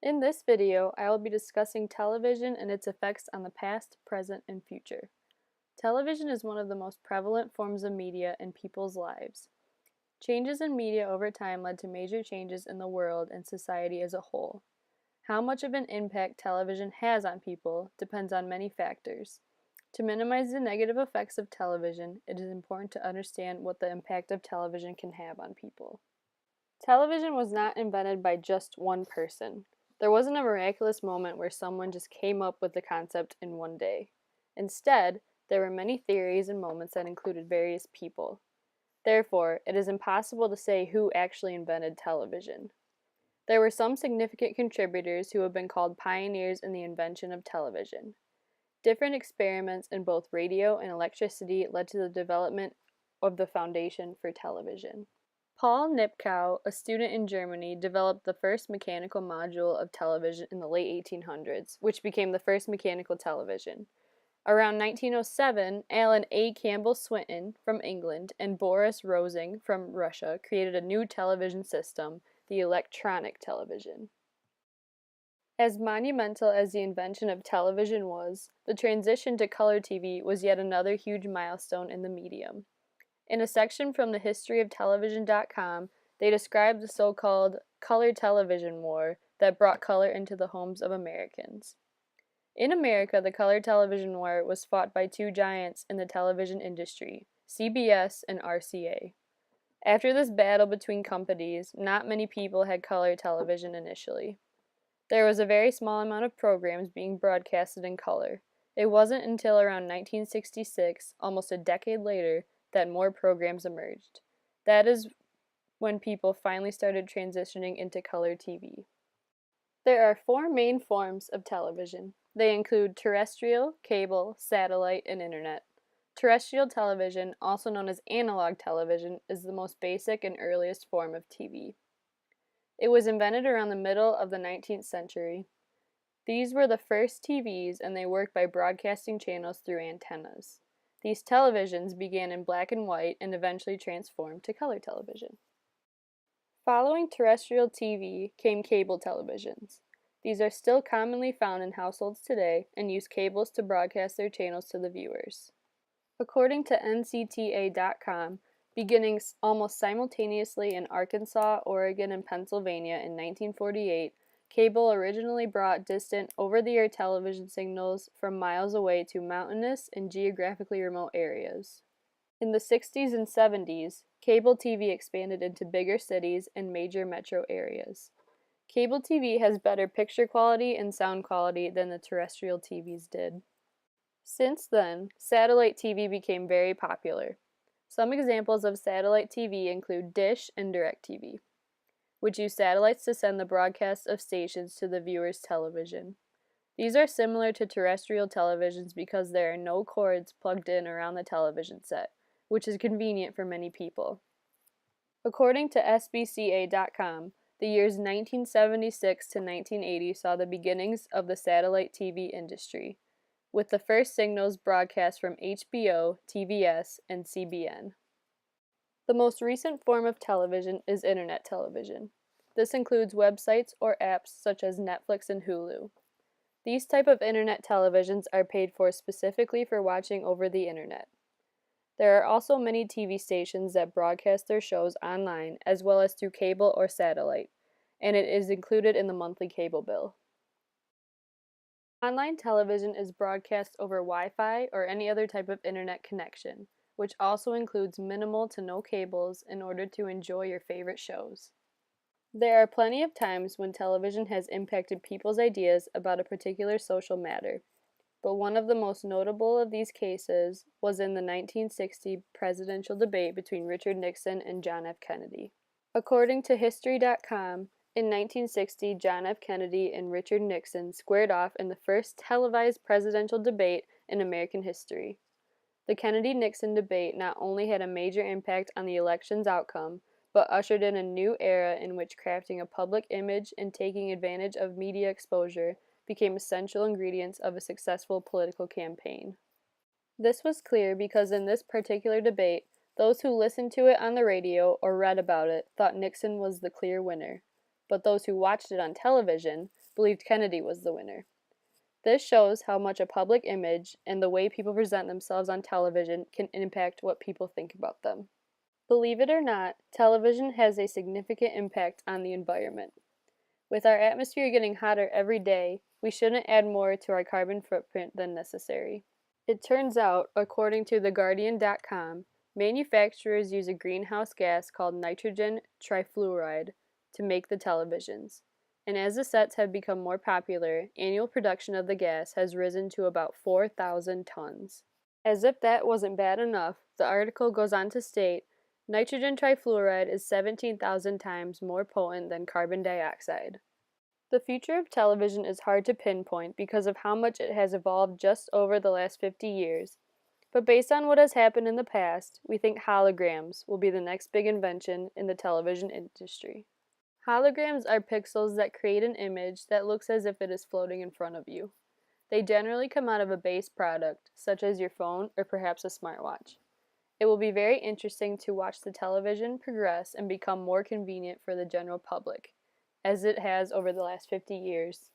In this video, I will be discussing television and its effects on the past, present, and future. Television is one of the most prevalent forms of media in people's lives. Changes in media over time led to major changes in the world and society as a whole. How much of an impact television has on people depends on many factors. To minimize the negative effects of television, it is important to understand what the impact of television can have on people. Television was not invented by just one person. There wasn't a miraculous moment where someone just came up with the concept in one day. Instead, there were many theories and moments that included various people. Therefore, it is impossible to say who actually invented television. There were some significant contributors who have been called pioneers in the invention of television. Different experiments in both radio and electricity led to the development of the foundation for television. Paul Nipkow, a student in Germany, developed the first mechanical module of television in the late 1800s, which became the first mechanical television. Around 1907, Alan A. Campbell Swinton from England and Boris Rosing from Russia created a new television system, the electronic television. As monumental as the invention of television was, the transition to color TV was yet another huge milestone in the medium. In a section from the historyoftelevision.com, they describe the so-called color television war that brought color into the homes of Americans. In America, the color television war was fought by two giants in the television industry, CBS and RCA. After this battle between companies, not many people had color television initially. There was a very small amount of programs being broadcasted in color. It wasn't until around 1966, almost a decade later, that more programs emerged. That is when people finally started transitioning into color TV. There are four main forms of television. They include terrestrial, cable, satellite, and internet. Terrestrial television, also known as analog television, is the most basic and earliest form of TV. It was invented around the middle of the 19th century. These were the first TVs, and they worked by broadcasting channels through antennas. These televisions began in black and white and eventually transformed to color television. Following terrestrial TV came cable televisions. These are still commonly found in households today and use cables to broadcast their channels to the viewers. According to NCTA.com, beginning almost simultaneously in Arkansas, Oregon, and Pennsylvania in 1948, cable originally brought distant, over-the-air television signals from miles away to mountainous and geographically remote areas. In the 60s and 70s, cable TV expanded into bigger cities and major metro areas. Cable TV has better picture quality and sound quality than the terrestrial TVs did. Since then, satellite TV became very popular. Some examples of satellite TV include Dish and DirecTV, which use satellites to send the broadcast of stations to the viewer's television. These are similar to terrestrial televisions because there are no cords plugged in around the television set, which is convenient for many people. According to SBCA.com, the years 1976 to 1980 saw the beginnings of the satellite TV industry, with the first signals broadcast from HBO, TBS, and CBN. The most recent form of television is internet television. This includes websites or apps such as Netflix and Hulu. These type of internet televisions are paid for specifically for watching over the internet. There are also many TV stations that broadcast their shows online as well as through cable or satellite, and it is included in the monthly cable bill. Online television is broadcast over Wi-Fi or any other type of internet connection, which also includes minimal to no cables in order to enjoy your favorite shows. There are plenty of times when television has impacted people's ideas about a particular social matter, but one of the most notable of these cases was in the 1960 presidential debate between Richard Nixon and John F. Kennedy. According to History.com, in 1960, John F. Kennedy and Richard Nixon squared off in the first televised presidential debate in American history. The Kennedy-Nixon debate not only had a major impact on the election's outcome, but ushered in a new era in which crafting a public image and taking advantage of media exposure became essential ingredients of a successful political campaign. This was clear because in this particular debate, those who listened to it on the radio or read about it thought Nixon was the clear winner. but those who watched it on television believed Kennedy was the winner. This shows how much a public image and the way people present themselves on television can impact what people think about them. Believe it or not, television has a significant impact on the environment. With our atmosphere getting hotter every day, we shouldn't add more to our carbon footprint than necessary. It turns out, according to TheGuardian.com, manufacturers use a greenhouse gas called nitrogen trifluoride to make the televisions. And as the sets have become more popular, annual production of the gas has risen to about 4,000 tons. As if that wasn't bad enough, the article goes on to state nitrogen trifluoride is 17,000 times more potent than carbon dioxide. The future of television is hard to pinpoint because of how much it has evolved just over the last 50 years, but based on what has happened in the past, we think holograms will be the next big invention in the television industry. Holograms are pixels that create an image that looks as if it is floating in front of you. They generally come out of a base product, such as your phone or perhaps a smartwatch. It will be very interesting to watch the television progress and become more convenient for the general public, as it has over the last 50 years.